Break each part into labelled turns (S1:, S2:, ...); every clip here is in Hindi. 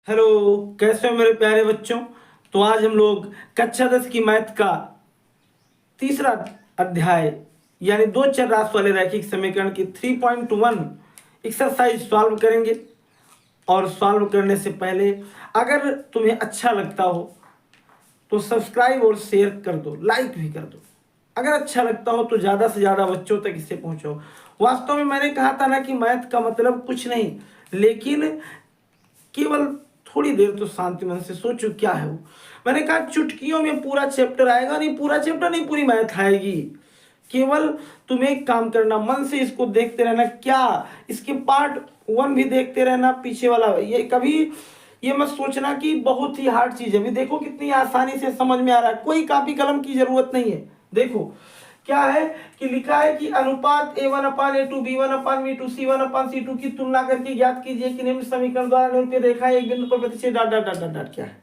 S1: हेलो, कैसे हो मेरे प्यारे बच्चों। तो आज हम लोग कक्षा 10 की मैथ का तीसरा अध्याय यानी दो चर राशि वाले रैखिक समीकरण की 3.1 एक्सरसाइज सॉल्व करेंगे। और सॉल्व करने से पहले अगर तुम्हें अच्छा लगता हो तो सब्सक्राइब और शेयर कर दो, लाइक भी कर दो। अगर अच्छा लगता हो तो ज़्यादा से ज़्यादा बच्चों तक इसे पहुंचाओ। वास्तव में मैंने कहा था ना कि मैथ का मतलब कुछ नहीं, लेकिन केवल थोड़ी देर तो शांति मन से सोचो क्या है वो। मैंने कहा चुटकियों में पूरा चैप्टर आएगा नहीं, पूरा चैप्टर नहीं, पूरी मैथ आएगी। केवल तुम्हें एक काम करना, मन से इसको देखते रहना, क्या इसके पार्ट 1 भी देखते रहना, पीछे वाला ये कभी ये मत सोचना कि बहुत ही हार्ड चीज है। अभी देखो कितनी आसानी से समझ में आ रहा है, कोई कापी कलम की जरूरत नहीं है। देखो क्या है कि लिखा है कि अनुपात a1/a2 b1/b2 c1/c2 की तुलना करके ज्ञात कीजिए कि निम्न समीकरण द्वारा निरूपित रेखा एक बिंदु पर प्रतिच्छेद dot dot dot dot dot. क्या है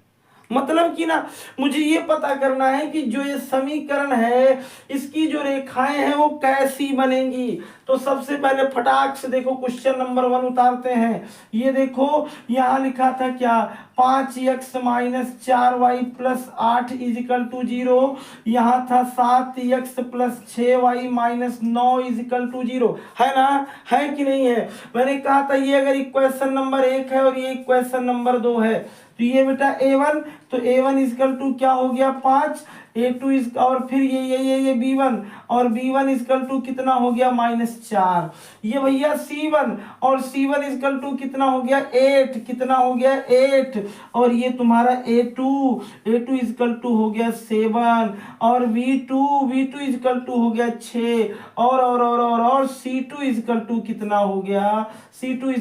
S1: मतलब कि ना, मुझे ये पता करना है कि जो ये समीकरण है इसकी जो रेखाएं हैं वो कैसी बनेंगी। तो सबसे पहले फटाक से देखो क्वेश्चन नंबर 1 उतारते हैं। ये देखो यहाँ लिखा था क्या, 5x - 4y + 8 = 0। यहाँ था 7x + 6y - 9 = 0। है ना, है कि नहीं है। मैंने कहा था ये अगर इक्वेशन नंबर 1 है और ये इक्वेशन नंबर 2 है तो ये बेटा a1, तो a1 = क्या हो गया 5, a2 इस और फिर ये b1 और b1 = कितना हो गया -4। ये भैया c1 और c1 = कितना हो गया 8, कितना हो गया 8। और ये तुम्हारा a2 = हो गया 7 और v2 = हो गया 6 और c2 = कितना हो गया, c2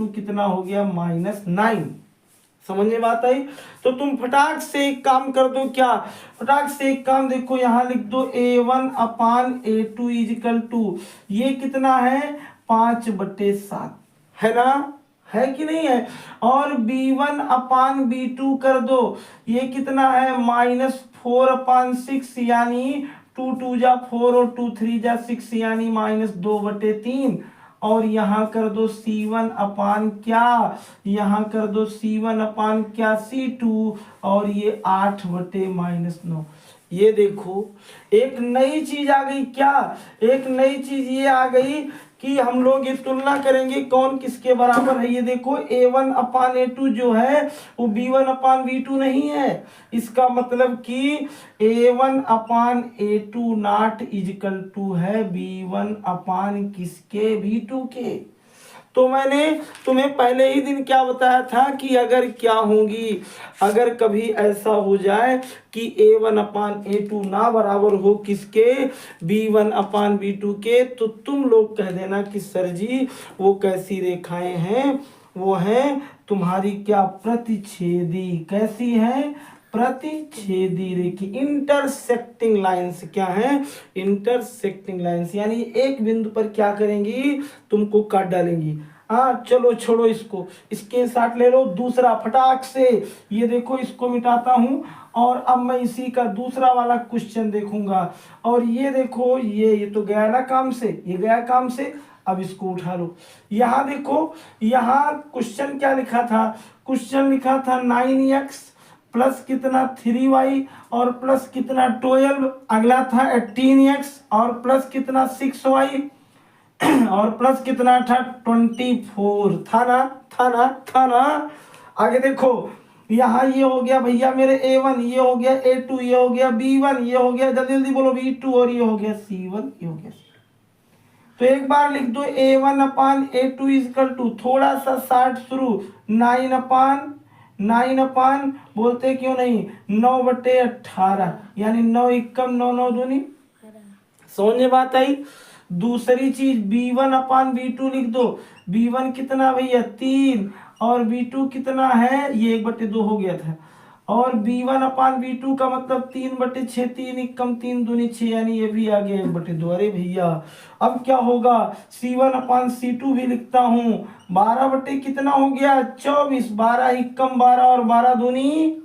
S1: = कितना हो गया -9। समझ में बात आई। तो तुम फटाक से एक काम कर दो, क्या फटाक से एक काम देखो, यहां लिख दो a1/a2 = ये कितना है 5/7, है ना, है कि नहीं है। और b1/b2 कर दो, ये कितना है -4/6 यानी 2 2 जा 4 और 2 3 जा 6 यानी -2/3। और यहाँ कर दो C1 क्या, यहाँ कर दो C1 क्या C2 और ये 8/-9। ये देखो एक नई चीज आ गई, क्या एक नई चीज ये आ गई कि हम लोग ये तुलना करेंगे कौन किसके बराबर है। ये देखो a1/a2 जो है वो b1/b2 नहीं है। इसका मतलब कि a1/a2 नॉट = है b1/ किसके b2 के। तो मैंने तुम्हें पहले ही दिन क्या बताया था कि अगर क्या होगी, अगर कभी ऐसा हो जाए कि a1/a2 ना बराबर हो किसके b1/b2 के, तो तुम लोग कह देना कि सर जी वो कैसी रेखाएं हैं, वो हैं तुम्हारी क्या प्रतिच्छेदी। कैसी हैं, प्रतिच्छेदी रेखी, इंटरसेक्टिंग लाइंस। क्या है, इंटरसेक्टिंग लाइंस, यानी एक बिंदु पर क्या करेंगी, तुमको काट डालेंगी। हाँ चलो छोड़ो इसको, इसके साथ ले लो। दूसरा फटाक से ये देखो, इसको मिटाता हूं और अब मैं इसी का दूसरा वाला क्वेश्चन देखूंगा। और ये देखो ये तो गया ना काम से, ये गया काम से। अब इसको उठा लो। यहाँ देखो, यहाँ क्वेश्चन क्या लिखा था, क्वेश्चन लिखा था 9x प्लस कितना 3y और प्लस कितना 12। अगला था 18x और प्लस कितना 6y और प्लस कितना था 24। था ना, था ना, था ना। आगे देखो यहाँ ये हो गया भैया मेरे a1, ये हो गया a2, ये हो गया b1, ये हो गया जल्दी जल्दी बोलो b2 और ये हो गया c1, ये हो गया c2। तो एक बार लिख दो a1/a2 = थोड़ा सा शार्ट शुरू 9/9 बोलते क्यों नहीं 9/18 यानी 9 × 9 9 दूनी। समझ में बात आई। दूसरी चीज b1/b2 लिख दो। b1 कितना भैया 3 और b2 कितना है, ये 1/2 हो गया था। और b1/b2 का मतलब 3/6, 3 × 3 दूनी 6 यानी ये भी आ गया 1/2। अरे भैया अब क्या होगा, c1/c2 भी लिखता हूँ 12 कितना हो गया 24, 12 × 12 और 12 दूनी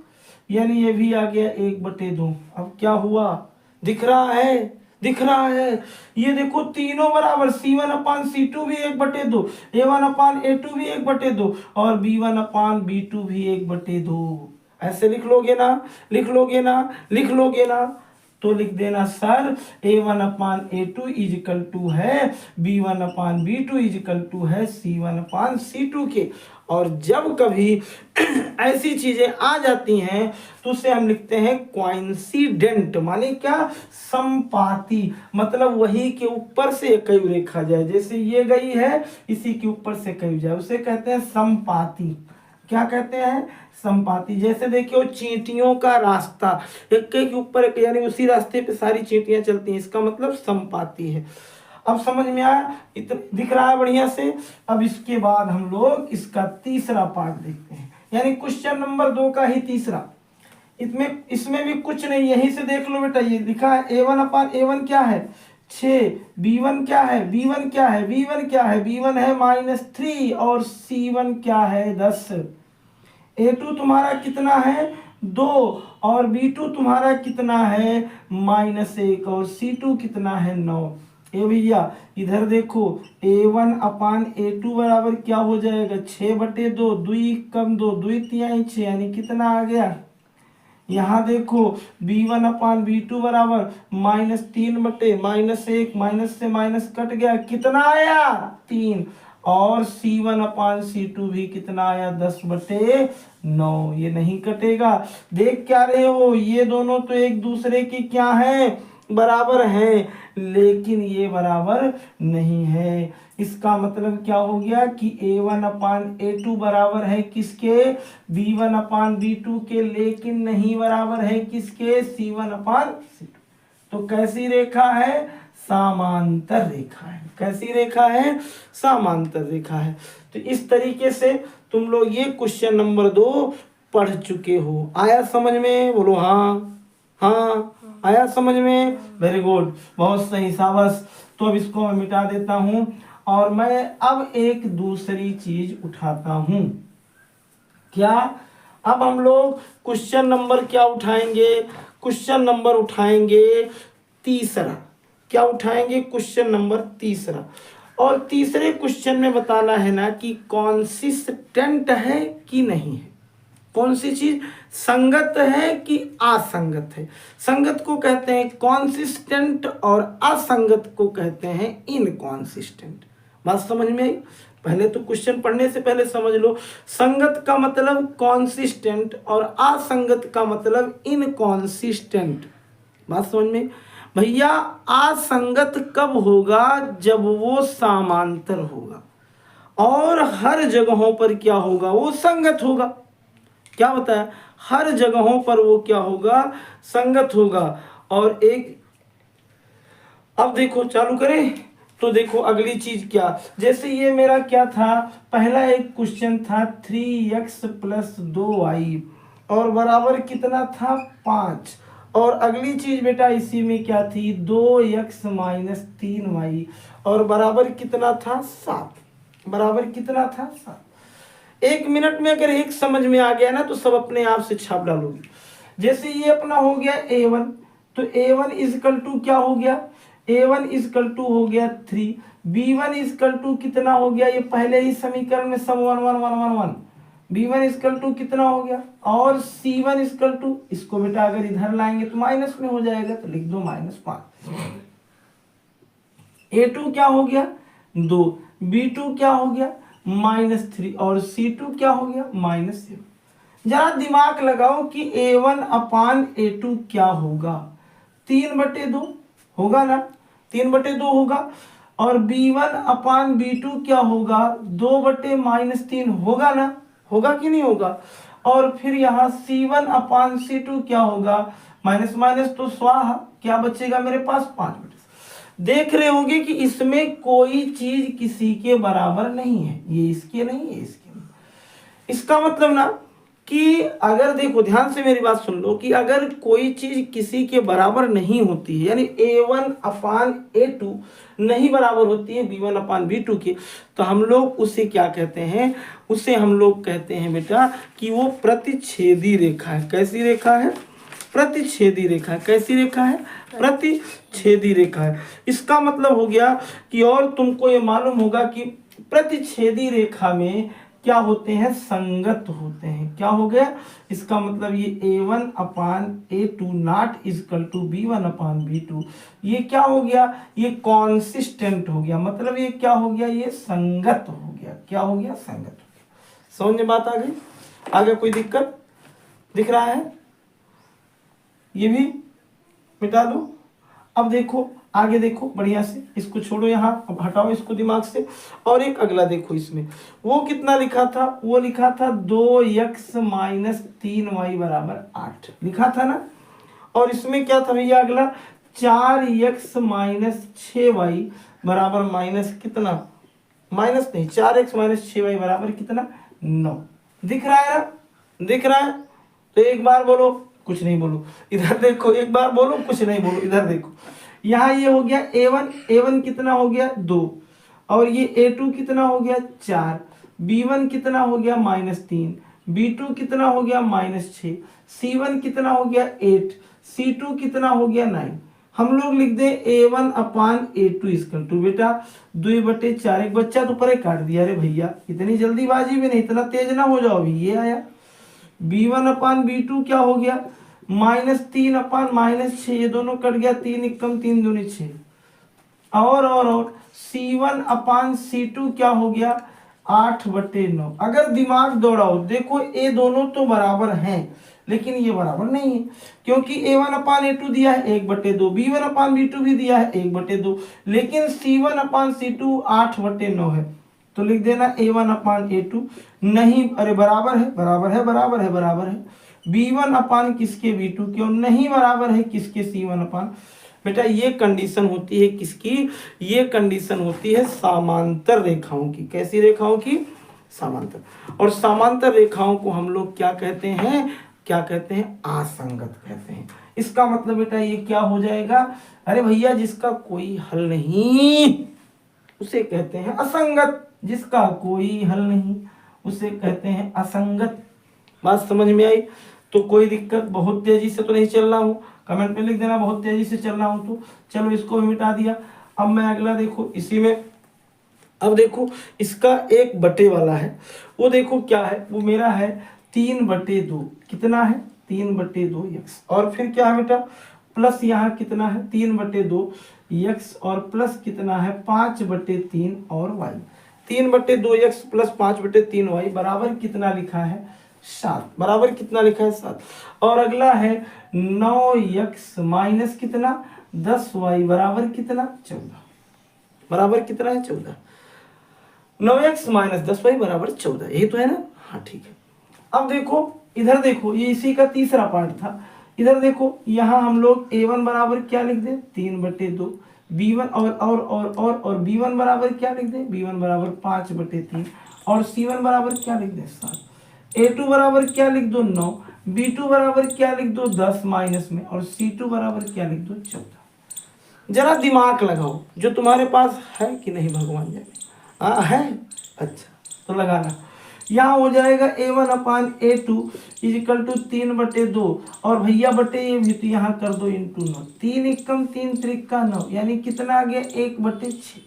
S1: यानी ये भी आ गया 1/2। अब क्या हुआ, दिख रहा है, दिख रहा है। ये देखो तीनों बराबर, C1/C2 भी 1/2, A1/A2 भी 1/2 और B1/B2 भी 1/2। ऐसे लिख लोगे ना, लिख लोगे ना, लिख लोगे ना। तो लिख देना sir A1/A2 is equal to है B1/B2 इज इक्वल टू है C1/C2 के। और जब कभी ऐसी चीजें आ जाती हैं तो उसे हम लिखते हैं कोइंसिडेंट, माने क्या, संपाती। मतलब वही के ऊपर से कई रेखा जाए, जैसे ये गई है इसी के ऊपर से कई जाए, उसे कहते हैं संपाती। क्या कहते हैं? संपाती। जैसे देखिए चींटियों का रास्ता, एक के ऊपर एक, यानी उसी रास्ते पे सारी चींटियां चलती हैं, इसका मतलब संपाती है। अब समझ में आया? इतना दिख रहा है बढ़िया से। अब इसके बाद हम लोग इसका तीसरा पार्ट देखते हैं, यानी क्वेश्चन नंबर 2 का ही तीसरा। इसमें भी कुछ नहीं, यहीं से देख लो बेटा। ये लिखा है A1/A1 क्या है 6, B1 क्या है, B1 क्या है, B1 क्या है, B1 है -3 और C1 क्या है 10। A2 तुम्हारा कितना है 2 और B2 तुम्हारा कितना है -1 और C2 कितना है 9। ए भैया इधर देखो A1/A2 बराबर क्या हो जाएगा 6/2, 2 कम 2, 2 तिहाई 6, यानी कितना आ गया। यहाँ देखो B1/B2 बराबर -3/-1, माइनस से माइनस कट गया, कितना आया 3। और C1/C2 भी कितना आया 10/9। ये नहीं कटेगा। देख क्या रहे हो, ये दोनों तो एक दूसरे की क्या है, बराबर हैं, लेकिन ये बराबर नहीं है। इसका मतलब क्या हो गया कि A1/A2 बराबर है किसके, B1/B2 के, लेकिन नहीं बराबर है किसके, C1/C2। तो कैसी रेखा है, समांतर रेखा है। कैसी रेखा है, समांतर रेखा है। तो इस तरीके से तुम लोग ये क्वेश्चन नंबर 2 पढ़ चुके हो। आया समझ में? बोलो हाँ। हाँ आया समझ में? वेरी गुड, बहुत सही, शाबाश। तो अब इसको मैं मिटा देता हूं और मैं अब एक दूसरी चीज उठाता हूं। क्या? अब हम लोग क्वेश्चन नंबर क्या उठाएंगे, क्वेश्चन नंबर उठाएंगे तीसरा। क्या उठाएंगे? क्वेश्चन नंबर तीसरा। और तीसरे क्वेश्चन में बताना है ना कि कॉन्सिस्टेंट है कि नहीं है। कौन सी चीज संगत है कि असंगत है। संगत को कहते हैं कॉन्सिस्टेंट और असंगत को कहते हैं इनकॉन्सिस्टेंट। बात समझ में आई? पहले तो क्वेश्चन पढ़ने से पहले समझ लो, संगत का मतलब कॉन्सिस्टेंट और असंगत का मतलब इनकॉन्सिस्टेंट। बात समझ में? भैया असंगत कब होगा, जब वो समांतर होगा, और हर जगहों पर क्या होगा, वो संगत होगा। क्या बताया? हर जगहों पर वो क्या होगा, संगत होगा। और एक, अब देखो चालू करें तो देखो अगली चीज क्या, जैसे ये मेरा क्या था, पहला एक क्वेश्चन था 3x + 2y और बराबर कितना था 5। और अगली चीज बेटा इसी में क्या थी 2x - 3y और बराबर कितना था 7। बराबर कितना था 7। 1 मिनट में अगर एक समझ में आ गया ना तो सब अपने आप से छाप डालोगे। जैसे ये अपना हो गया A1, तो A1 = क्या हो गया, A1 = हो गया 3, B1 = कितना हो गया, ये पहले ही समीकरण में सब 1 1 1 1 1, B1 = कितना हो गया, और C1 = इसको बेटा अगर इधर लाएंगे तो माइनस में हो जाएगा, तो लिख दो -5। A2 क्या हो गया 2, B2 क्या हो गया -3 और C2 क्या हो गया -0। जरा दिमाग लगाओ कि A1/A2 क्या होगा, 3/2 होगा ना, 3/2 होगा। और B1/B2 क्या होगा 2/-3 होगा ना, होगा कि नहीं होगा। और फिर यहाँ C1/C2 क्या होगा, माइनस माइनस तो स्वाहा, क्या बचेगा मेरे पास 5/। देख रहे होंगे कि इसमें कोई चीज किसी के बराबर नहीं है, ये इसके नहीं, ये इसके नहीं। इसका मतलब ना कि अगर देखो ध्यान से मेरी बात सुन लो कि अगर कोई चीज किसी के बराबर नहीं होती है, यानी A1/A2 नहीं बराबर होती है B1/B2 के, तो हम लोग उसे क्या कहते हैं, उसे हम लोग कहते हैं बेटा कि वो प्रतिच्छेदी रेखा है। कैसी रेखा है, प्रतिच्छेदी रेखा है। कैसी रेखा है? प्रतिच्छेदी रेखा है। इसका मतलब हो गया कि और तुमको ये मालूम होगा कि प्रतिच्छेदी रेखा में क्या होते हैं? संगत होते हैं। क्या हो गया? इसका मतलब ये A1/A2 not is equal to B1/B2, ये क्या हो गया? ये कॉन्सिस्टेंट हो गया। मतलब ये क्या हो गया? ये संगत हो गया। क्या हो गया? संगत हो गया। समझ में बात आ गई? आगे कोई दिक्कत दिख रहा है? ये भी मिटा दो। अब देखो आगे, देखो बढ़िया से, इसको छोड़ो यहाँ, अब हटाओ इसको दिमाग से। और एक अगला देखो, इसमें वो कितना लिखा था? वो लिखा था 2x - 3y = 8 लिखा था ना। और इसमें क्या था भैया? अगला 4x - 6y बराबर माइनस कितना? माइनस नहीं, 4x - 6y बराबर कितना? 9। दिख रहा है ना? दिख रहा है? तो एक बार बोलो, कुछ नहीं बोलो। इधर देखो, एक बार बोलो, कुछ नहीं बोलो। इधर देखो, यहाँ ये हो गया A1 कितना हो गया? 2। और ये A2 कितना हो गया? 4। B1 कितना हो गया? -3। B2 कितना हो गया? -6। C1 कितना हो गया? 8। C2 कितना हो गया? 9। हम लोग लिख दें A1/A2 इक्वल टू, बेटा 2/4। एक बच्चा तो परे काट दिया। अरे भैया इतनी जल्दीबाजी भी नहीं, इतना तेज ना हो जाओ। अभी ये आया B1/B2 क्या हो गया? -3/-6, ये दोनों कट गया, 3 एकम 3 दूनी 6। और C1/C2 क्या हो गया? 8/9। अगर दिमाग दौड़ाओ, देखो ये दोनों तो बराबर हैं, लेकिन ये बराबर नहीं है, क्योंकि A1/A2 दिया है 1/2, B1/B2 भी दिया है 1/2, लेकिन C1/C2 8/9 है। तो लिख देना A1/A2 नहीं, अरे बराबर है, बराबर है, बराबर है, बराबर है। B1 किसके? B2 क्यों नहीं बराबर है? किसके? C1। बेटा ये कंडीशन होती है किसकी? ये कंडीशन होती है समांतर रेखाओं की। कैसी रेखाओं की? समांतर। और समांतर रेखाओं को हम लोग क्या कहते हैं? क्या कहते हैं? असंगत कहते हैं। इसका मतलब बेटा ये क्या हो जाएगा? अरे भैया जिसका कोई हल नहीं उसे कहते हैं असंगत। जिसका कोई हल नहीं उसे कहते हैं असंगत। बात समझ में आई? तो कोई दिक्कत? बहुत तेजी से तो नहीं चल रहा हूँ, कमेंट में लिख देना बहुत तेजी से चल रहा हूँ तो। चलो इसको भी मिटा दिया। अब मैं अगला देखो इसी में, अब देखो इसका 1 वाला है, वो देखो क्या है? वो मेरा है 3/2। कितना है? 3/2x। और फिर क्या है बेटा? प्लस यहाँ कितना है? 3/2x और प्लस कितना है? 5/3 और y। 3/2x प्लस 5/3y बराबर कितना लिखा है? 7। बराबर कितना लिखा है? 7। और अगला है 9x माइनस कितना? 10y बराबर कितना? 14। बराबर कितना है? 14। 9x - 10y बराबर 14। यही तो है ना? हाँ ठीक है। अब देखो इधर देखो, ये इसी का तीसरा पार्ट था। इधर देखो, यहाँ हम लोग A1 बराबर क्या लिख दें? 3/2। B1 और B1 बराबर क्या लिख दें? B1 बराबर 5/3। और C1 बराबर क्या लिख दें? 7। A2 बराबर क्या लिख दो? 9। B2 बराबर क्या लिख दो? 10 माइनस में। और C2 बराबर क्या लिख दो? 14। जरा दिमाग लगाओ, जो तुम्हारे पास है कि नहीं भगवान जाने। हाँ है? अच्छा तो लगाना। यहाँ हो जाएगा A1/A2 इजिकल टू 3/2 और भैया बटे ये भी, तो यहाँ कर दो इंटू 9। 3 एकम 3 त्रिका 9, यानी कितना आ गया? 1/6।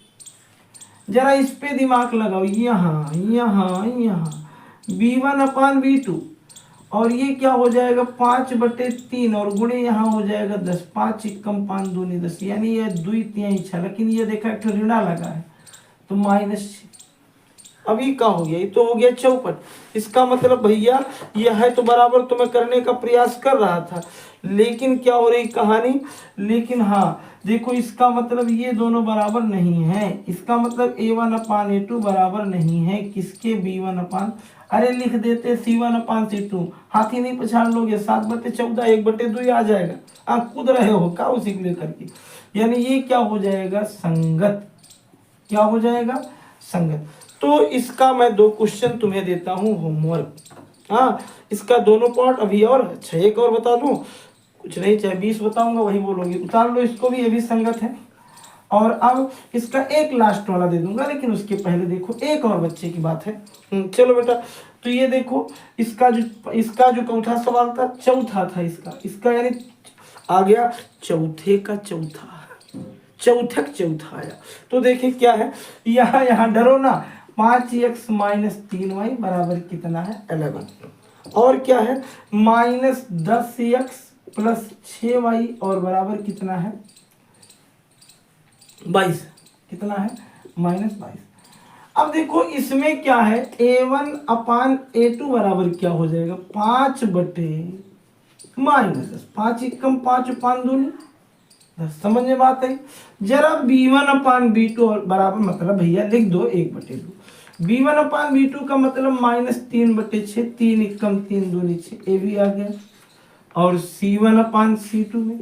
S1: जरा इस पे दिमाग लगाओ, यहाँ यहाँ यहाँ B1/B2 और ये क्या हो जाएगा? 5/3 और गुणे यहाँ हो जाएगा 10। 5 एकम 5 दूनी 10, यानी ये 2 3 6, लेकिन ये देखा एक ऋणा लगा है तो -6। अभी का हो गया? ये तो हो गया चौपट। इसका मतलब भैया ये है तो बराबर तो मैं करने का प्रयास कर रहा था, लेकिन क्या हो रही कहानी? लेकिन हाँ देखो, इसका मतलब ये दोनों बराबर नहीं है। इसका मतलब A1/A2 बराबर नहीं है किसके? B1। अरे लिख देते C1/C2। हाथी नहीं पछाड़ लोगे? 7/14 1/2 आ जाएगा। कूद रहे हो का उसी को लेकर के। यानी ये क्या हो जाएगा? संगत। क्या हो जाएगा? संगत। तो इसका मैं 2 क्वेश्चन तुम्हें देता हूँ होमवर्क। हाँ इसका दोनों पार्ट अभी और अच्छा एक और बता दूं, कुछ नहीं चाहे 20 बताऊंगा वही बोलोगे। उतार लो इसको भी, ये भी संगत है। और अब इसका एक लास्ट वाला दे दूंगा, लेकिन उसके पहले देखो एक और बच्चे की बात है। चलो बेटा, तो ये देखो इसका जो चौथा सवाल था, चौथा था इसका यानी आ गया चौथे का चौथा, चौथक चौथा आया। तो देखिए क्या है, यहाँ डरो ना, 5x माइनस 3y बराबर कितना है 11, और क्या है माइनस 10x प्लस 6y और बराबर कितना है 22, कितना है -22। अब देखो इसमें क्या है a1 अपान a2 बराबर क्या हो जाएगा 5 बटे -10, 5 एकम 5 अपान 2, समझ में बात है। जरा b1 अपान b2 बराबर मतलब भैया लिख दो 1/2, b1 अपान b2 का मतलब -3 बटे 6, 3 एकम 3 दूनी 6, ये भी आ गया। और c1 अपान c2 में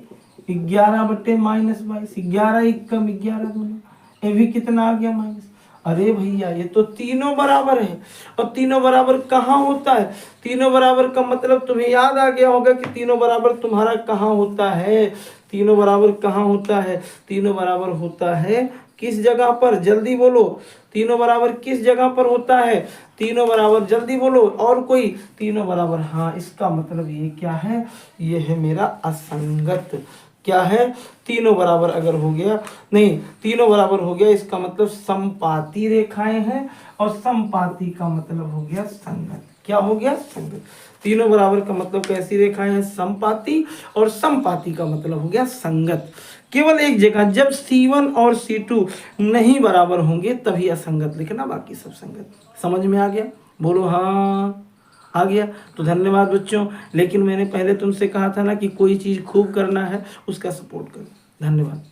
S1: 11 बटे -22, 11 एकम 11 दूनी, ये भी कितना आ गया माइनस। अरे भैया ये तो तीनों बराबर है, और तीनों बराबर कहाँ होता है, तीनों बराबर का मतलब तुम्हें याद आ गया होगा कि तीनों बराबर तुम्हारा कहाँ होता है, तीनों बराबर कहाँ होता है, तीनों बराबर होता है किस जगह पर, जल्दी बोलो, तीनों बराबर किस जगह पर होता है, तीनों बराबर जल्दी बोलो, और कोई तीनों बराबर, हाँ इसका मतलब ये क्या है, ये है मेरा असंगत, क्या है तीनों बराबर अगर हो गया, नहीं तीनों बराबर हो गया इसका मतलब समपाती रेखाएं हैं, और समपाती का मतलब हो गया संगत, क्या हो गया संगत। तीनों बराबर का मतलब कैसी रेखाएं हैं समपाती, और समपाती का मतलब हो गया संगत। केवल एक जगह जब C1 और C2 नहीं बराबर होंगे तभी असंगत लिखना, बाकी सब संगत। समझ में आ गया, बोलो हाँ आ गया। तो धन्यवाद बच्चों, लेकिन मैंने पहले तुमसे कहा था ना कि कोई चीज़ खूब करना है उसका सपोर्ट करो। धन्यवाद।